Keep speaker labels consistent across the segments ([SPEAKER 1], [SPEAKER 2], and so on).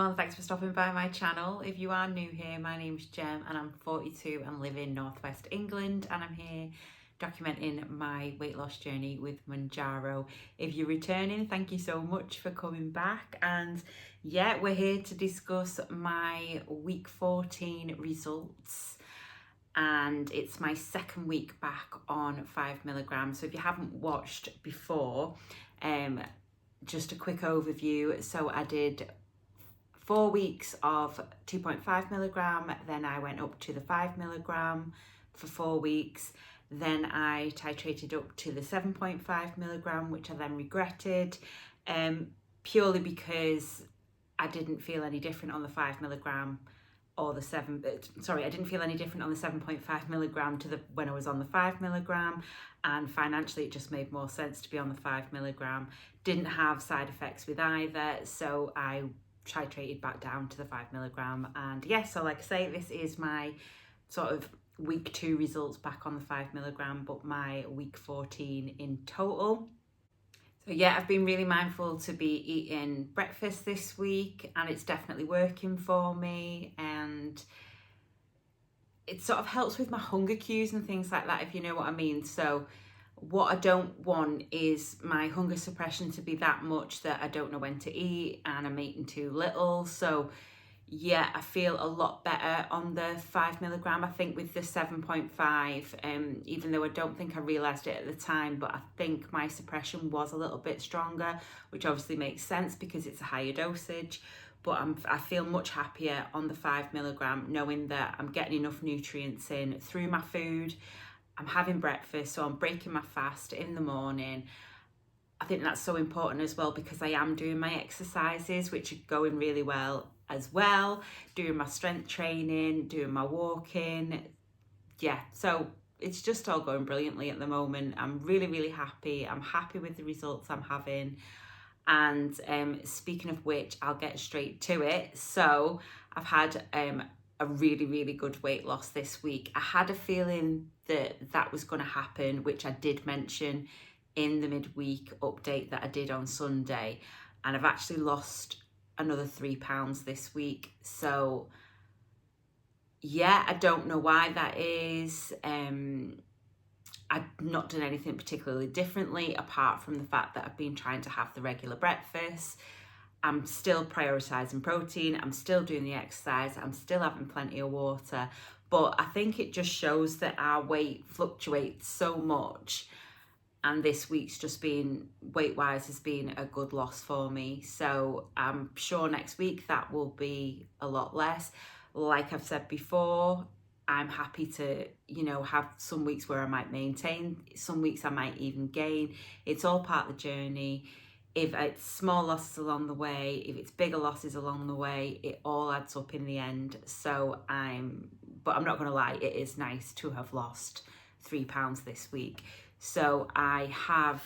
[SPEAKER 1] everyone, thanks for stopping by my channel. If you are new here, my name's Jem and I'm 42 and live in northwest England, and I'm here documenting my weight loss journey with MOUNJARO. If you're returning, thank you so much for coming back. And yeah, we're here to discuss my week 14 results, and it's my second week back on 5mg. So if you haven't watched before, just a quick overview. So I did 4 weeks of 2.5mg, then I went up to the 5mg for 4 weeks, then I titrated up to the 7.5mg, which I then regretted, purely because I didn't feel any different on the 5mg or the I didn't feel any different on the 7.5mg to when I was on the 5mg, and financially it just made more sense to be on the 5mg. Didn't have side effects with either, so I titrated back down to the 5mg. And yeah, so like I say, this is my sort of week 2 results back on the 5mg, but my week 14 in total. So yeah, I've been really mindful to be eating breakfast this week, and it's definitely working for me, and it sort of helps with my hunger cues and things like that, if you know what I mean. So what I don't want is my hunger suppression to be that much that I don't know when to eat and I'm eating too little. So yeah, I feel a lot better on the 5mg. I think with the 7.5, even though I don't think I realised it at the time, but I think my suppression was a little bit stronger, which obviously makes sense because it's a higher dosage. But I feel much happier on the 5mg, knowing that I'm getting enough nutrients in through my food. I'm having breakfast, so I'm breaking my fast in the morning. I think that's so important as well, because I am doing my exercises, which are going really well as well, doing my strength training, doing my walking. Yeah, so it's just all going brilliantly at the moment. I'm really, really happy. I'm happy with the results I'm having. And speaking of which, I'll get straight to it. So I've had a really, really good weight loss this week. I had a feeling that was going to happen, which I did mention in the midweek update that I did on Sunday, and I've actually lost another 3 pounds this week. So yeah, I don't know why that is. I've not done anything particularly differently apart from the fact that I've been trying to have the regular breakfast. I'm still prioritising protein, I'm still doing the exercise, I'm still having plenty of water, but I think it just shows that our weight fluctuates so much, and this week's just been, weight-wise, has been a good loss for me. So I'm sure next week that will be a lot less. Like I've said before, I'm happy to, have some weeks where I might maintain, some weeks I might even gain. It's all part of the journey. If it's small losses along the way, if it's bigger losses along the way, it all adds up in the end. So but I'm not gonna lie, it is nice to have lost 3 pounds this week. So I have,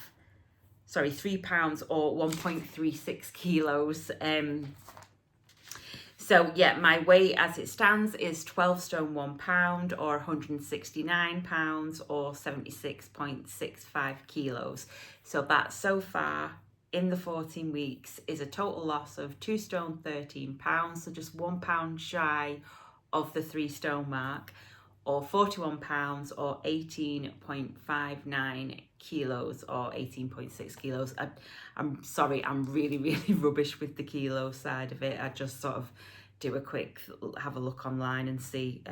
[SPEAKER 1] 3 pounds or 1.36 kilos. So yeah, my weight as it stands is 12 stone 1 pound, or 169 pounds, or 76.65 kilos. So that so far in the 14 weeks is a total loss of 2 stone 13 pounds. So just 1 pound shy of the 3 stone mark, or 41 pounds, or 18.59 kilos, or 18.6 kilos. I'm sorry, I'm really, really rubbish with the kilo side of it. I just sort of do a quick, have a look online and see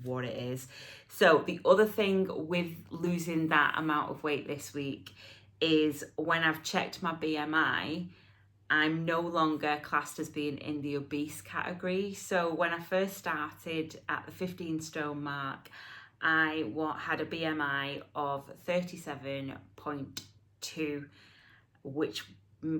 [SPEAKER 1] what it is. So the other thing with losing that amount of weight this week is when I've checked my BMI, I'm no longer classed as being in the obese category. So when I first started at the 15 stone mark, I had a BMI of 37.2, which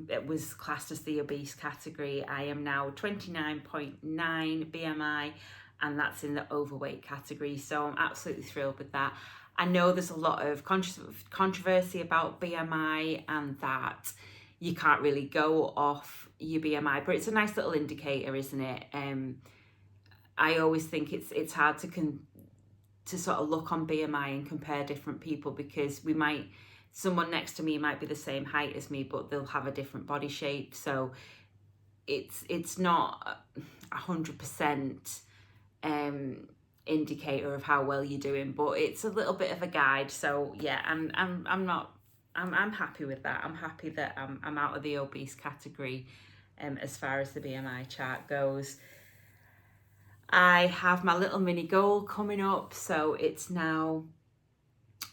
[SPEAKER 1] it was classed as the obese category. I am now 29.9 BMI, and that's in the overweight category. So I'm absolutely thrilled with that. I know there's a lot of controversy about BMI, and that you can't really go off your BMI, but it's a nice little indicator, isn't it? I always think it's hard to sort of look on BMI and compare different people, because someone next to me might be the same height as me, but they'll have a different body shape. So it's not 100% indicator of how well you're doing, but it's a little bit of a guide. So yeah, I'm happy with that. I'm happy that I'm out of the obese category as far as the BMI chart goes. I have my little mini goal coming up, so it's now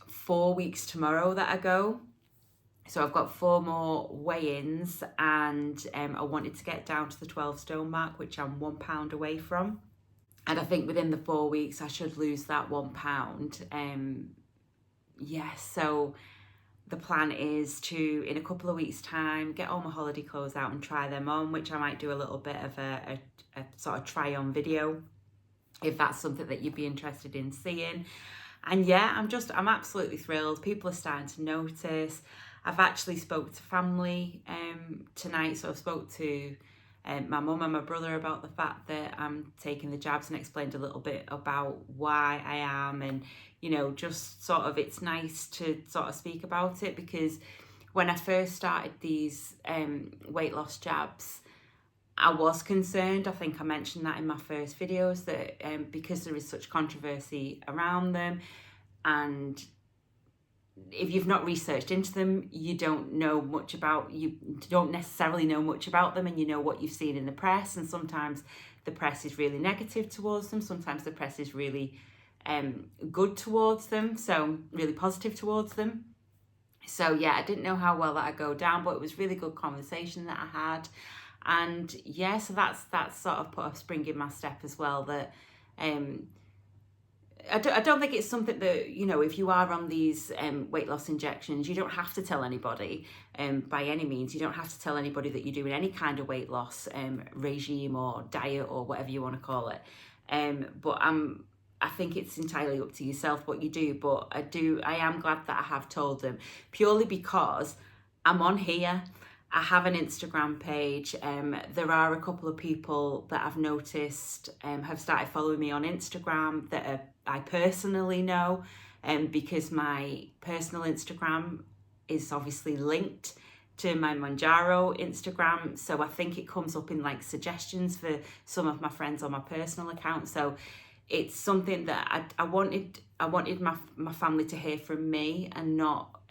[SPEAKER 1] 4 weeks tomorrow that I go. So I've got 4 more weigh-ins, and I wanted to get down to the 12 stone mark, which I'm 1 pound away from. And I think within the 4 weeks I should lose that 1 pound. So the plan is to, in a couple of weeks' time, get all my holiday clothes out and try them on, which I might do a little bit of a sort of try-on video, if that's something that you'd be interested in seeing. And yeah, I'm absolutely thrilled. People are starting to notice. I've actually spoke to family tonight, so I've spoke to my mum and my brother about the fact that I'm taking the jabs, and explained a little bit about why I am, and just sort of, it's nice to sort of speak about it, because when I first started these weight loss jabs, I was concerned. I think I mentioned that in my first videos, that because there is such controversy around them, and if you've not researched into them, you don't necessarily know much about them, and you know what you've seen in the press, and sometimes the press is really negative towards them, sometimes the press is really good towards them, so really positive towards them. So yeah, I didn't know how well that I'd go down, but it was really good conversation that I had. And yeah, so that's sort of put a spring in my step as well, that I don't think it's something that, if you are on these weight loss injections, you don't have to tell anybody by any means. You don't have to tell anybody that you're doing any kind of weight loss regime or diet or whatever you want to call it. But I think it's entirely up to yourself what you do. But I am glad that I have told them, purely because I'm on here. I have an Instagram page. There are a couple of people that I've noticed have started following me on Instagram that I personally know, because my personal Instagram is obviously linked to my MOUNJARO Instagram. So I think it comes up in like suggestions for some of my friends on my personal account. So it's something that I wanted my family to hear from me, and not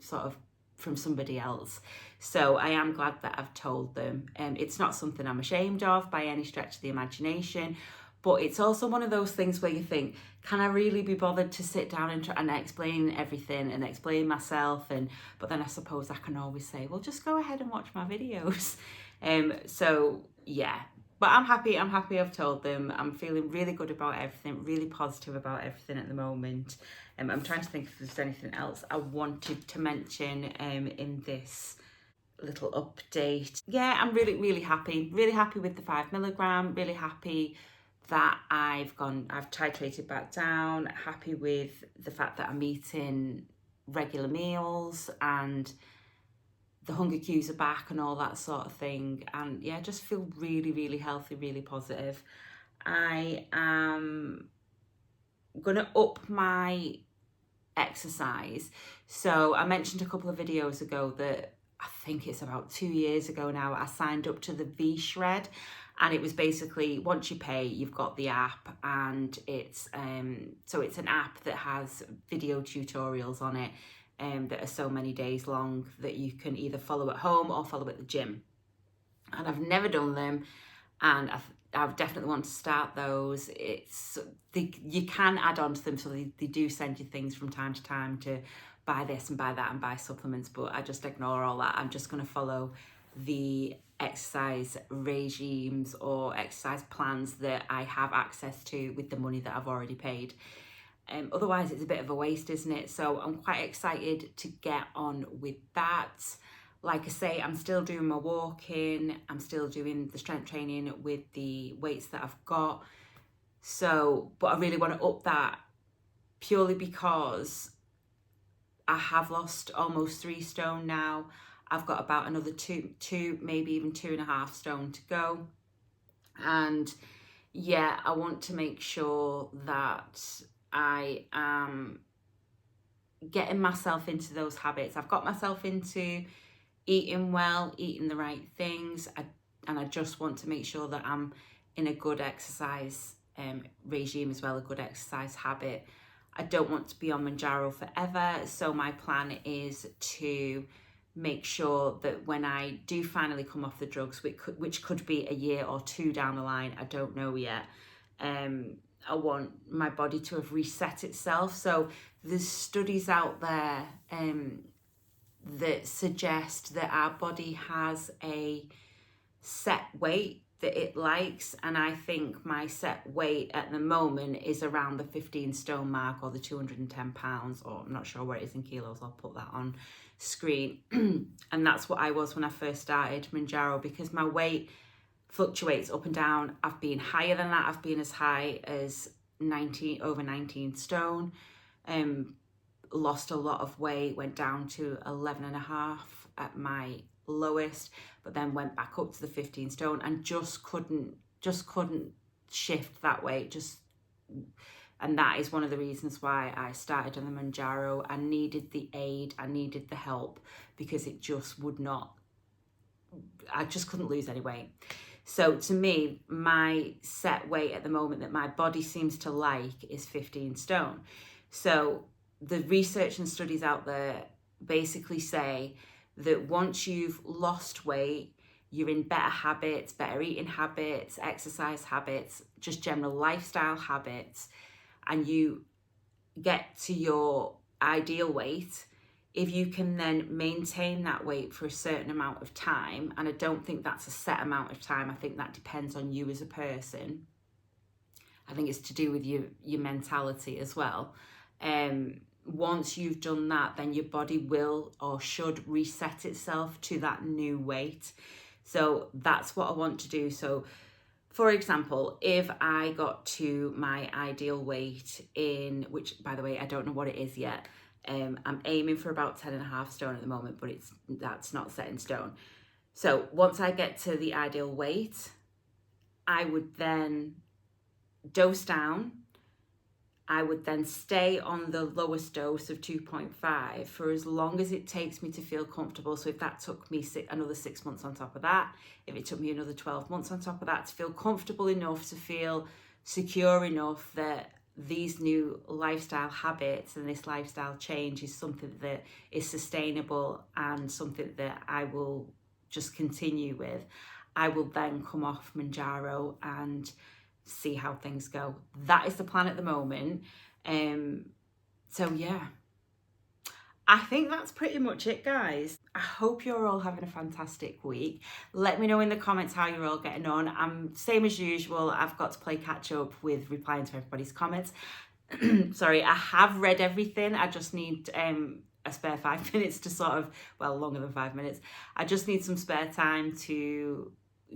[SPEAKER 1] sort of from somebody else. So I am glad that I've told them. It's not something I'm ashamed of by any stretch of the imagination, but it's also one of those things where you think, can I really be bothered to sit down and explain everything and explain myself? But then I suppose I can always say, well, just go ahead and watch my videos. So yeah, but I'm happy I've told them. I'm feeling really good about everything, really positive about everything at the moment. I'm trying to think if there's anything else I wanted to mention in this little update. Yeah, I'm really happy with the 5 milligram, really happy that I've titrated back down, happy with the fact that I'm eating regular meals and the hunger cues are back and all that sort of thing. And yeah, just feel really healthy, really positive. I am gonna up my exercise. So I mentioned a couple of videos ago that I think it's about 2 years ago now, I signed up to the V-Shred, and it was basically, once you pay, you've got the app, and it's so it's an app that has video tutorials on it that are so many days long that you can either follow at home or follow at the gym. And I've never done them, and I definitely want to start those. You can add on to them, so they do send you things from time to time to buy this and buy that and buy supplements, but I just ignore all that. I'm just going to follow the exercise regimes or exercise plans that I have access to with the money that I've already paid. Otherwise it's a bit of a waste, isn't it? So I'm quite excited to get on with that. Like I say, I'm still doing my walking, I'm still doing the strength training with the weights that I've got. So, but I really want to up that, purely because I have lost almost 3 stone now. I've got about another two, maybe even 2.5 stone to go. And yeah, I want to make sure that I am getting myself into those habits. I've got myself into eating well, eating the right things. and I just want to make sure that I'm in a good exercise regime as well, a good exercise habit. I don't want to be on MOUNJARO forever, so my plan is to make sure that when I do finally come off the drugs, which could be a year or two down the line, I don't know yet, I want my body to have reset itself. So there's studies out there that suggest that our body has a set weight that it likes, and I think my set weight at the moment is around the 15 stone mark, or the 210 pounds, or I'm not sure what it is in kilos. I'll put that on screen. And that's what I was when I first started MOUNJARO, because my weight fluctuates up and down. I've been higher than that. I've been as high as over 19 stone, lost a lot of weight, went down to 11.5 at my lowest, but then went back up to the 15 stone and just couldn't shift that weight. And that is one of the reasons why I started on the MOUNJARO. I needed the aid, I needed the help, because it just would not, I just couldn't lose any weight. So to me, my set weight at the moment that my body seems to like is 15 stone. So the research and studies out there basically say that once you've lost weight, you're in better habits, better eating habits, exercise habits, just general lifestyle habits, and you get to your ideal weight. If you can then maintain that weight for a certain amount of time, and I don't think that's a set amount of time, I think that depends on you as a person. I think it's to do with your mentality as well. Once you've done that, then your body will or should reset itself to that new weight. So that's what I want to do. So for example, if I got to my ideal weight in, which by the way, I don't know what it is yet. I'm aiming for about 10.5 stone at the moment, but that's not set in stone. So once I get to the ideal weight, I would then dose down. I would then stay on the lowest dose of 2.5 for as long as it takes me to feel comfortable. So if that took me another 6 months on top of that, if it took me another 12 months on top of that, to feel comfortable enough, to feel secure enough that these new lifestyle habits and this lifestyle change is something that is sustainable and something that I will just continue with, I will then come off MOUNJARO and see how things go. That is the plan at the moment. So yeah, I think that's pretty much it, guys. I hope you're all having a fantastic week. Let me know in the comments how you're all getting on. Same as usual, I've got to play catch up with replying to everybody's comments. Sorry, I have read everything. I just need a spare 5 minutes to sort of, well, longer than 5 minutes. I just need some spare time to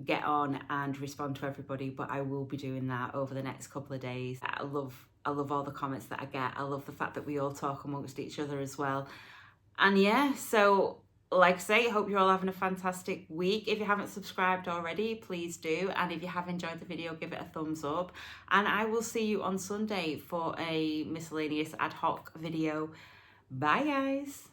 [SPEAKER 1] get on and respond to everybody, but I will be doing that over the next couple of days. I love all the comments that I get. I love the fact that we all talk amongst each other as well. And yeah, so like I say, I hope you're all having a fantastic week. If you haven't subscribed already, please do. And if you have enjoyed the video, give it a thumbs up. And I will see you on Sunday for a miscellaneous ad hoc video. Bye, guys.